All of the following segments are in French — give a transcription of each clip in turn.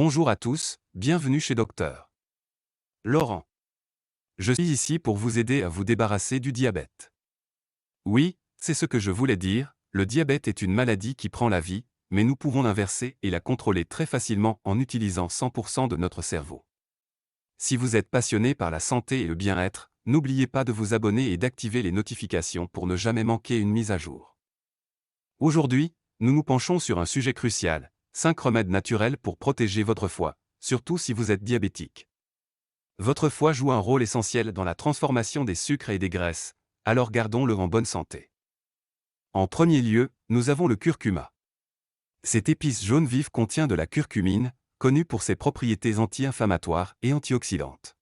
Bonjour à tous, bienvenue chez Docteur Laurent. Je suis ici pour vous aider à vous débarrasser du diabète. Oui, c'est ce que je voulais dire, le diabète est une maladie qui prend la vie, mais nous pouvons l'inverser et la contrôler très facilement en utilisant 100% de notre cerveau. Si vous êtes passionné par la santé et le bien-être, n'oubliez pas de vous abonner et d'activer les notifications pour ne jamais manquer une mise à jour. Aujourd'hui, nous nous penchons sur un sujet crucial, 5 remèdes naturels pour protéger votre foie, surtout si vous êtes diabétique. Votre foie joue un rôle essentiel dans la transformation des sucres et des graisses, alors gardons-le en bonne santé. En premier lieu, nous avons le curcuma. Cette épice jaune vive contient de la curcumine, connue pour ses propriétés anti-inflammatoires et antioxydantes.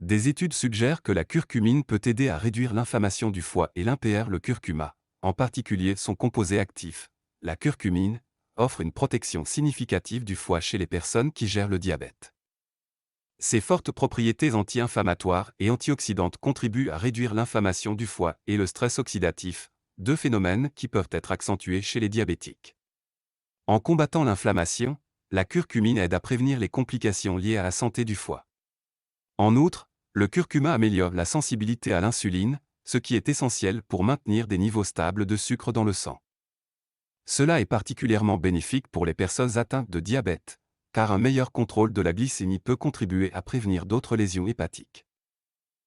Des études suggèrent que la curcumine peut aider à réduire l'inflammation du foie et l'impair le curcuma, en particulier son composé actif, la curcumine, offre une protection significative du foie chez les personnes qui gèrent le diabète. Ces fortes propriétés anti-inflammatoires et antioxydantes contribuent à réduire l'inflammation du foie et le stress oxydatif, deux phénomènes qui peuvent être accentués chez les diabétiques. En combattant l'inflammation, la curcumine aide à prévenir les complications liées à la santé du foie. En outre, le curcuma améliore la sensibilité à l'insuline, ce qui est essentiel pour maintenir des niveaux stables de sucre dans le sang. Cela est particulièrement bénéfique pour les personnes atteintes de diabète, car un meilleur contrôle de la glycémie peut contribuer à prévenir d'autres lésions hépatiques.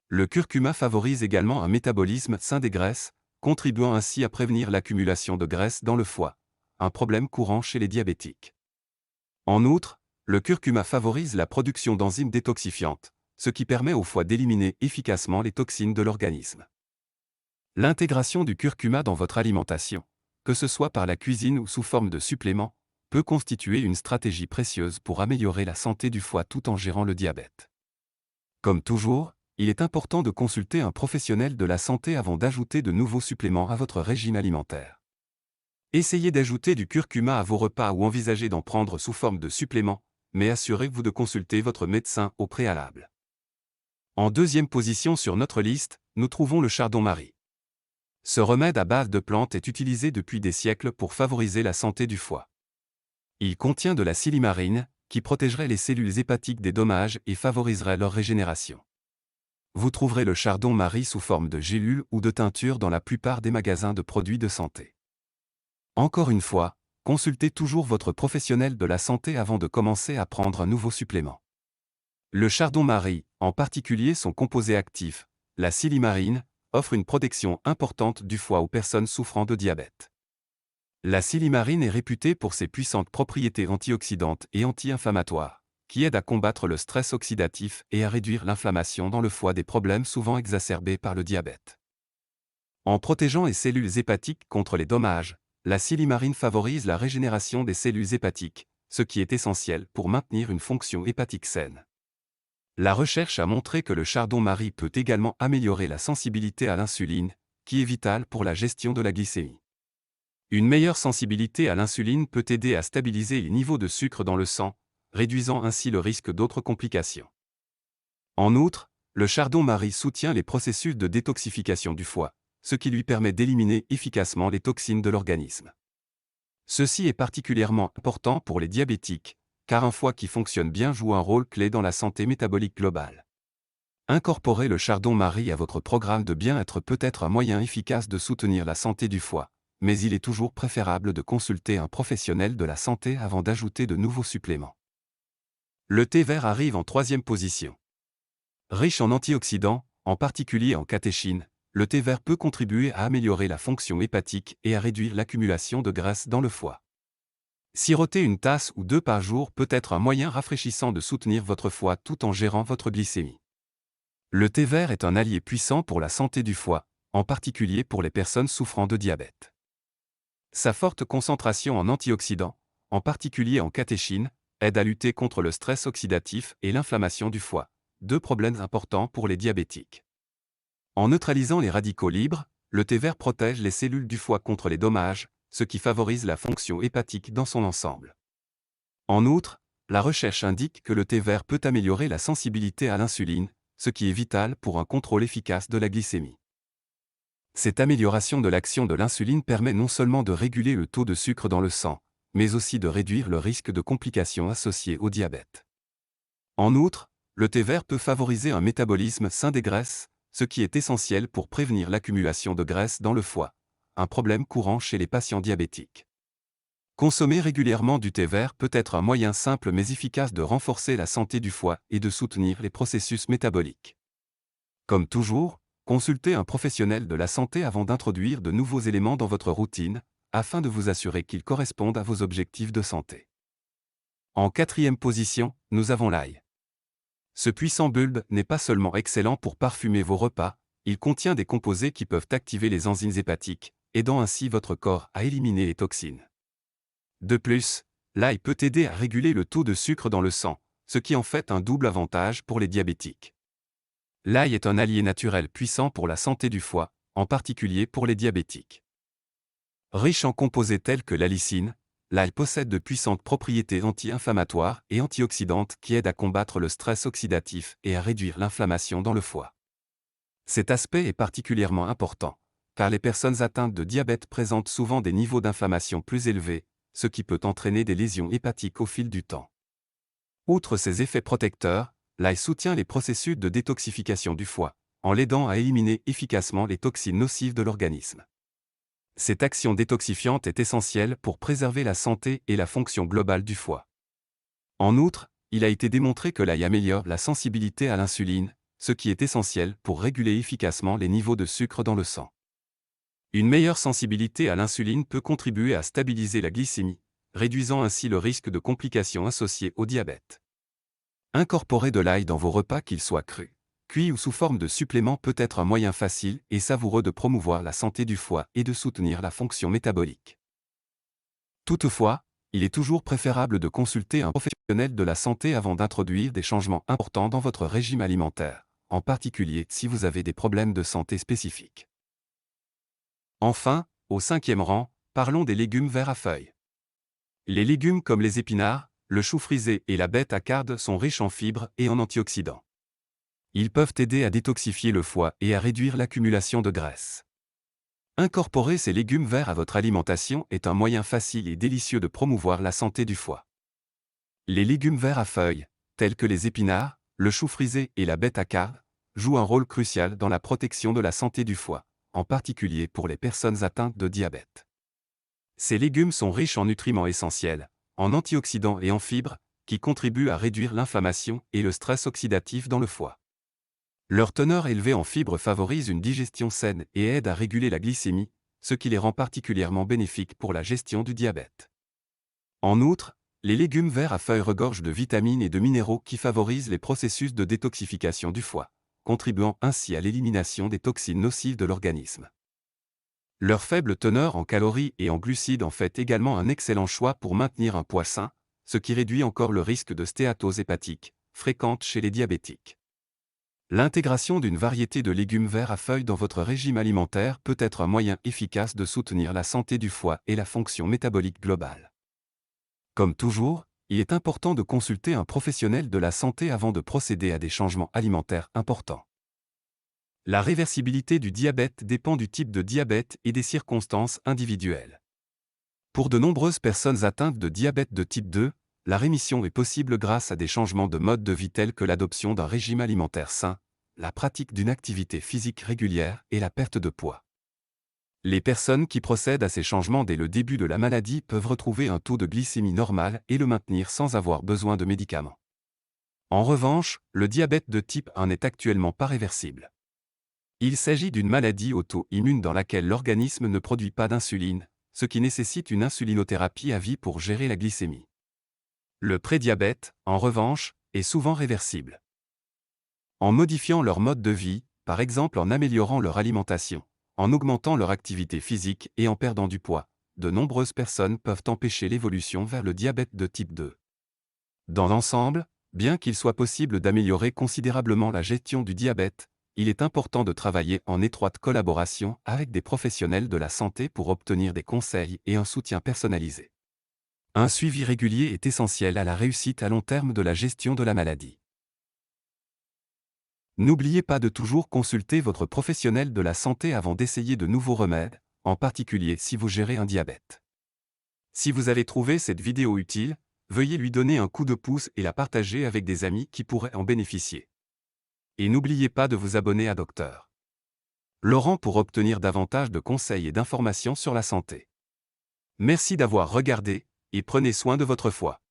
Le curcuma favorise également un métabolisme sain des graisses, contribuant ainsi à prévenir l'accumulation de graisse dans le foie, un problème courant chez les diabétiques. En outre, le curcuma favorise la production d'enzymes détoxifiantes, ce qui permet au foie d'éliminer efficacement les toxines de l'organisme. L'intégration du curcuma dans votre alimentation, que ce soit par la cuisine ou sous forme de supplément, peut constituer une stratégie précieuse pour améliorer la santé du foie tout en gérant le diabète. Comme toujours, il est important de consulter un professionnel de la santé avant d'ajouter de nouveaux suppléments à votre régime alimentaire. Essayez d'ajouter du curcuma à vos repas ou envisagez d'en prendre sous forme de supplément, mais assurez-vous de consulter votre médecin au préalable. En deuxième position sur notre liste, nous trouvons le chardon-marie. Ce remède à base de plantes est utilisé depuis des siècles pour favoriser la santé du foie. Il contient de la silimarine, qui protégerait les cellules hépatiques des dommages et favoriserait leur régénération. Vous trouverez le chardon-marie sous forme de gélules ou de teinture dans la plupart des magasins de produits de santé. Encore une fois, consultez toujours votre professionnel de la santé avant de commencer à prendre un nouveau supplément. Le chardon-marie, en particulier son composé actif, la silimarine, offre une protection importante du foie aux personnes souffrant de diabète. La silimarine est réputée pour ses puissantes propriétés antioxydantes et anti-inflammatoires, qui aident à combattre le stress oxydatif et à réduire l'inflammation dans le foie des problèmes souvent exacerbés par le diabète. En protégeant les cellules hépatiques contre les dommages, la silimarine favorise la régénération des cellules hépatiques, ce qui est essentiel pour maintenir une fonction hépatique saine. La recherche a montré que le chardon-marie peut également améliorer la sensibilité à l'insuline, qui est vitale pour la gestion de la glycémie. Une meilleure sensibilité à l'insuline peut aider à stabiliser les niveaux de sucre dans le sang, réduisant ainsi le risque d'autres complications. En outre, le chardon-marie soutient les processus de détoxification du foie, ce qui lui permet d'éliminer efficacement les toxines de l'organisme. Ceci est particulièrement important pour les diabétiques, car un foie qui fonctionne bien joue un rôle clé dans la santé métabolique globale. Incorporer le chardon-marie à votre programme de bien-être peut être un moyen efficace de soutenir la santé du foie, mais il est toujours préférable de consulter un professionnel de la santé avant d'ajouter de nouveaux suppléments. Le thé vert arrive en troisième position. Riche en antioxydants, en particulier en catéchine, le thé vert peut contribuer à améliorer la fonction hépatique et à réduire l'accumulation de graisse dans le foie. Siroter une tasse ou deux par jour peut être un moyen rafraîchissant de soutenir votre foie tout en gérant votre glycémie. Le thé vert est un allié puissant pour la santé du foie, en particulier pour les personnes souffrant de diabète. Sa forte concentration en antioxydants, en particulier en catéchine, aide à lutter contre le stress oxydatif et l'inflammation du foie, deux problèmes importants pour les diabétiques. En neutralisant les radicaux libres, le thé vert protège les cellules du foie contre les dommages, ce qui favorise la fonction hépatique dans son ensemble. En outre, la recherche indique que le thé vert peut améliorer la sensibilité à l'insuline, ce qui est vital pour un contrôle efficace de la glycémie. Cette amélioration de l'action de l'insuline permet non seulement de réguler le taux de sucre dans le sang, mais aussi de réduire le risque de complications associées au diabète. En outre, le thé vert peut favoriser un métabolisme sain des graisses, ce qui est essentiel pour prévenir l'accumulation de graisse dans le foie, un problème courant chez les patients diabétiques. Consommer régulièrement du thé vert peut être un moyen simple mais efficace de renforcer la santé du foie et de soutenir les processus métaboliques. Comme toujours, consultez un professionnel de la santé avant d'introduire de nouveaux éléments dans votre routine, afin de vous assurer qu'ils correspondent à vos objectifs de santé. En quatrième position, nous avons l'ail. Ce puissant bulbe n'est pas seulement excellent pour parfumer vos repas, il contient des composés qui peuvent activer les enzymes hépatiques, aidant ainsi votre corps à éliminer les toxines. De plus, l'ail peut aider à réguler le taux de sucre dans le sang, ce qui en fait un double avantage pour les diabétiques. L'ail est un allié naturel puissant pour la santé du foie, en particulier pour les diabétiques. Riche en composés tels que l'allicine, l'ail possède de puissantes propriétés anti-inflammatoires et antioxydantes qui aident à combattre le stress oxydatif et à réduire l'inflammation dans le foie. Cet aspect est particulièrement important, car les personnes atteintes de diabète présentent souvent des niveaux d'inflammation plus élevés, ce qui peut entraîner des lésions hépatiques au fil du temps. Outre ses effets protecteurs, l'ail soutient les processus de détoxification du foie, en l'aidant à éliminer efficacement les toxines nocives de l'organisme. Cette action détoxifiante est essentielle pour préserver la santé et la fonction globale du foie. En outre, il a été démontré que l'ail améliore la sensibilité à l'insuline, ce qui est essentiel pour réguler efficacement les niveaux de sucre dans le sang. Une meilleure sensibilité à l'insuline peut contribuer à stabiliser la glycémie, réduisant ainsi le risque de complications associées au diabète. Incorporer de l'ail dans vos repas, qu'il soit cru, cuit ou sous forme de supplément, peut être un moyen facile et savoureux de promouvoir la santé du foie et de soutenir la fonction métabolique. Toutefois, il est toujours préférable de consulter un professionnel de la santé avant d'introduire des changements importants dans votre régime alimentaire, en particulier si vous avez des problèmes de santé spécifiques. Enfin, au cinquième rang, parlons des légumes verts à feuilles. Les légumes comme les épinards, le chou frisé et la bêta-carotène sont riches en fibres et en antioxydants. Ils peuvent aider à détoxifier le foie et à réduire l'accumulation de graisse. Incorporer ces légumes verts à votre alimentation est un moyen facile et délicieux de promouvoir la santé du foie. Les légumes verts à feuilles, tels que les épinards, le chou frisé et la bêta-carotène, jouent un rôle crucial dans la protection de la santé du foie, en particulier pour les personnes atteintes de diabète. Ces légumes sont riches en nutriments essentiels, en antioxydants et en fibres, qui contribuent à réduire l'inflammation et le stress oxydatif dans le foie. Leur teneur élevée en fibres favorise une digestion saine et aide à réguler la glycémie, ce qui les rend particulièrement bénéfiques pour la gestion du diabète. En outre, les légumes verts à feuilles regorgent de vitamines et de minéraux qui favorisent les processus de détoxification du foie, contribuant ainsi à l'élimination des toxines nocives de l'organisme. Leur faible teneur en calories et en glucides en fait également un excellent choix pour maintenir un poids sain, ce qui réduit encore le risque de stéatose hépatique, fréquente chez les diabétiques. L'intégration d'une variété de légumes verts à feuilles dans votre régime alimentaire peut être un moyen efficace de soutenir la santé du foie et la fonction métabolique globale. Comme toujours, il est important de consulter un professionnel de la santé avant de procéder à des changements alimentaires importants. La réversibilité du diabète dépend du type de diabète et des circonstances individuelles. Pour de nombreuses personnes atteintes de diabète de type 2, la rémission est possible grâce à des changements de mode de vie tels que l'adoption d'un régime alimentaire sain, la pratique d'une activité physique régulière et la perte de poids. Les personnes qui procèdent à ces changements dès le début de la maladie peuvent retrouver un taux de glycémie normal et le maintenir sans avoir besoin de médicaments. En revanche, le diabète de type 1 n'est actuellement pas réversible. Il s'agit d'une maladie auto-immune dans laquelle l'organisme ne produit pas d'insuline, ce qui nécessite une insulinothérapie à vie pour gérer la glycémie. Le prédiabète, en revanche, est souvent réversible. En modifiant leur mode de vie, par exemple en améliorant leur alimentation, en augmentant leur activité physique et en perdant du poids, de nombreuses personnes peuvent empêcher l'évolution vers le diabète de type 2. Dans l'ensemble, bien qu'il soit possible d'améliorer considérablement la gestion du diabète, il est important de travailler en étroite collaboration avec des professionnels de la santé pour obtenir des conseils et un soutien personnalisé. Un suivi régulier est essentiel à la réussite à long terme de la gestion de la maladie. N'oubliez pas de toujours consulter votre professionnel de la santé avant d'essayer de nouveaux remèdes, en particulier si vous gérez un diabète. Si vous avez trouvé cette vidéo utile, veuillez lui donner un coup de pouce et la partager avec des amis qui pourraient en bénéficier. Et n'oubliez pas de vous abonner à Dr. Laurent pour obtenir davantage de conseils et d'informations sur la santé. Merci d'avoir regardé, et prenez soin de votre foi.